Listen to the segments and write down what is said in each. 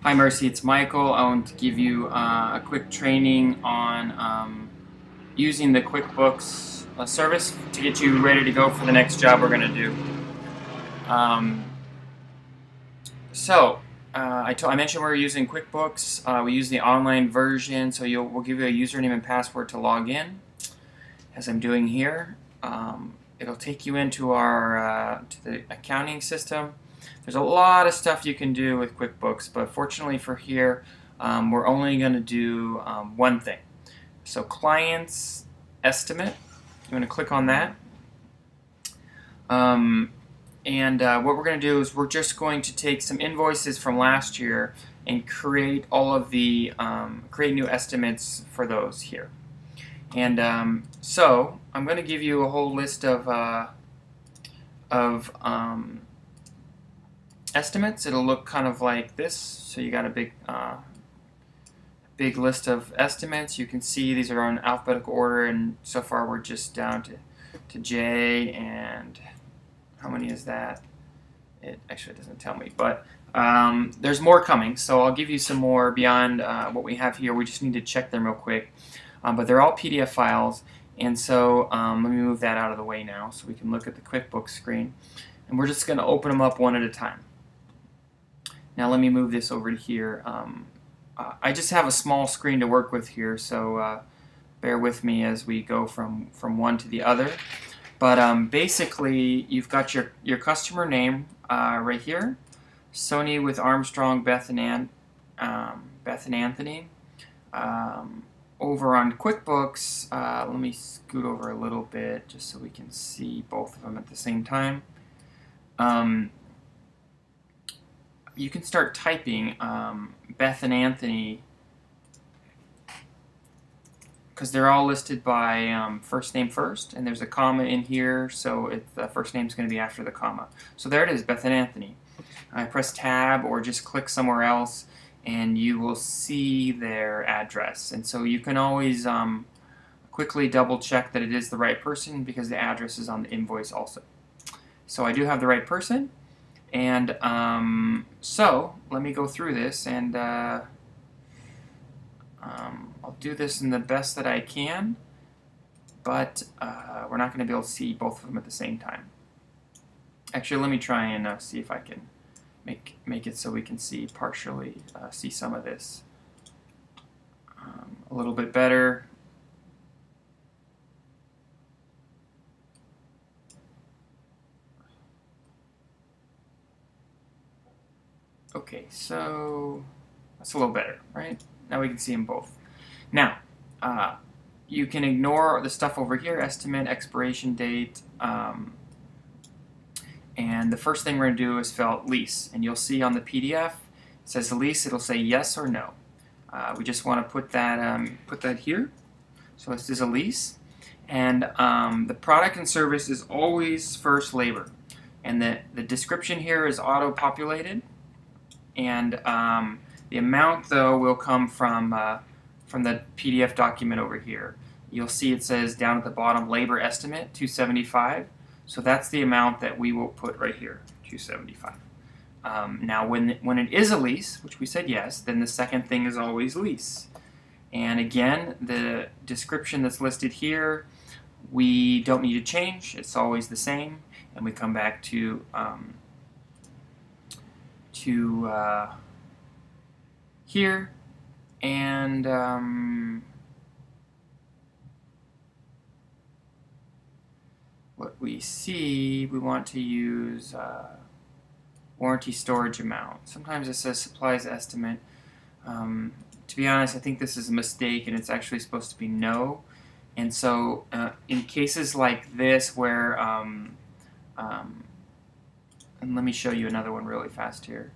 Hi Mercy, it's Michael. I want to give you a quick training on using the QuickBooks service to get you ready to go for the next job we're going to do. Um, I mentioned we're using QuickBooks. We use the online version, so we'll give you a username and password to log in, as I'm doing here. It'll take you into our to the accounting system. There's a lot of stuff you can do with QuickBooks, but fortunately for here, we're only going to do one thing. So clients estimate, I'm going to click on that. What we're going to do is we're just going to take some invoices from last year and create all of the create new estimates for those here. And so I'm going to give you a whole list of estimates. It'll look kind of like this. So you got a big list of estimates. You can see these are in alphabetical order, and so far we're just down to J. And how many is that? It actually doesn't tell me, but there's more coming. So I'll give you some more beyond what we have here. We just need to check them real quick. But they're all PDF files, and so let me move that out of the way now so we can look at the QuickBooks screen. And we're just going to open them up one at a time. Now let me move this over to here. I just have a small screen to work with here, so bear with me as we go from one to the other. But basically, you've got your customer name right here, Sony with Armstrong, Beth and Anthony. Over on QuickBooks, let me scoot over a little bit just so we can see both of them at the same time. You can start typing Beth and Anthony because they're all listed by first name first, and there's a comma in here, so the first name is going to be after the comma. So there it is, Beth and Anthony. I press tab or just click somewhere else, and you will see their address. And so you can always quickly double check that it is the right person because the address is on the invoice also. So I do have the right person. And so let me go through this, and I'll do this in the best that I can, but we're not going to be able to see both of them at the same time. Actually, let me try and see if I can make it so we can see partially see some of this a little bit better. Okay, so that's a little better, right? Now we can see them both. Now, you can ignore the stuff over here, estimate, expiration date, and the first thing we're going to do is fill out lease. And you'll see on the PDF, it says lease, it'll say yes or no. We just want to put that here. So this is a lease. And the product and service is always first labor. And the description here is auto-populated. And the amount, though, will come from the PDF document over here. You'll see it says down at the bottom, labor estimate, $275. So that's the amount that we will put right here, $275. Now, when it is a lease, which we said yes, then the second thing is always lease. And again, the description that's listed here, we don't need to change. It's always the same. And we come back to here, and what we see, we want to use warranty storage amount. Sometimes it says supplies estimate. To be honest, I think this is a mistake, and it's actually supposed to be no. And so in cases like this where and let me show you another one really fast here.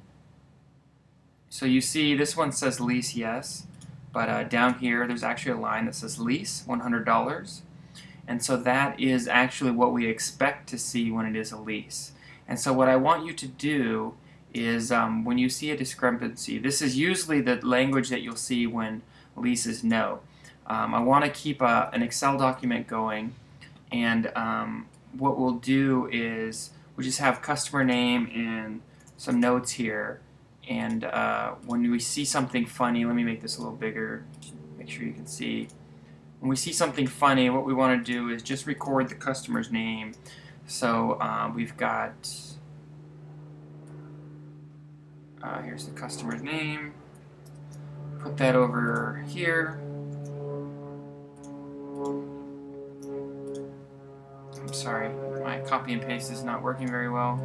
So you see this one says lease yes, but down here there's actually a line that says lease, $100. And so that is actually what we expect to see when it is a lease. And so what I want you to do is when you see a discrepancy, this is usually the language that you'll see when lease is no. I want to keep an Excel document going, and what we'll do is we'll just have customer name and some notes here, And when we see something funny, let me make this a little bigger, make sure you can see. When we see something funny, what we want to do is just record the customer's name. So we've got, here's the customer's name. Put that over here. I'm sorry, my copy and paste is not working very well.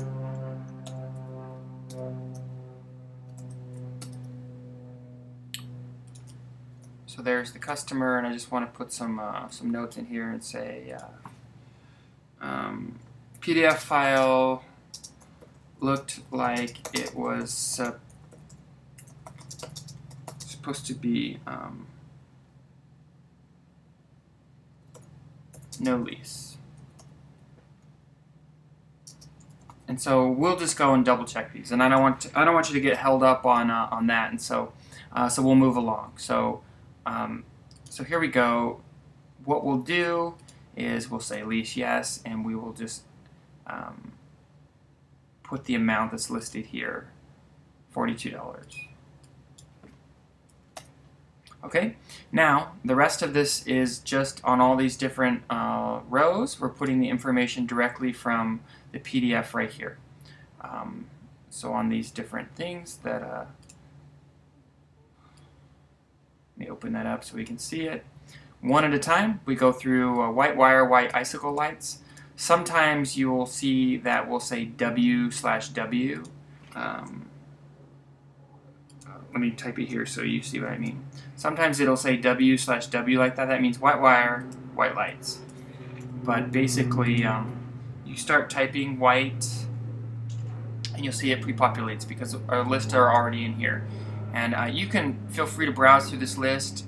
So there's the customer, and I just want to put some notes in here and say PDF file looked like it was supposed to be no lease. And so we'll just go and double check these, and I don't want you to get held up on that, and so we'll move along. So here we go. What we'll do is we'll say lease yes, and we will just put the amount that's listed here, $42. Okay, now the rest of this is just on all these different rows. We're putting the information directly from the PDF right here. So on these different things that, let me open that up so we can see it. One at a time, we go through white wire, white icicle lights. Sometimes you will see that we'll say W/W. Let me type it here so you see what I mean. Sometimes it'll say W/W like that. That means white wire, white lights. But basically, you start typing white, and you'll see it pre-populates because our lists are already in here. And you can feel free to browse through this list.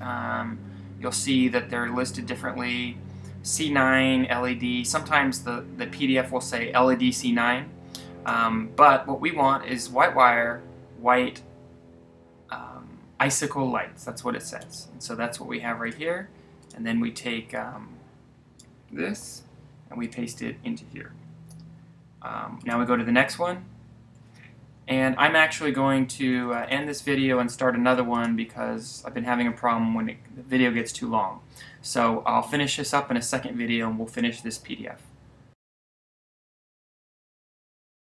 You'll see that they're listed differently. C9, LED. Sometimes the PDF will say LED C9. But what we want is white wire, white icicle lights. That's what it says. And so that's what we have right here. And then we take this and we paste it into here. Now we go to the next one. And I'm actually going to end this video and start another one because I've been having a problem when the video gets too long. So I'll finish this up in a second video and we'll finish this PDF.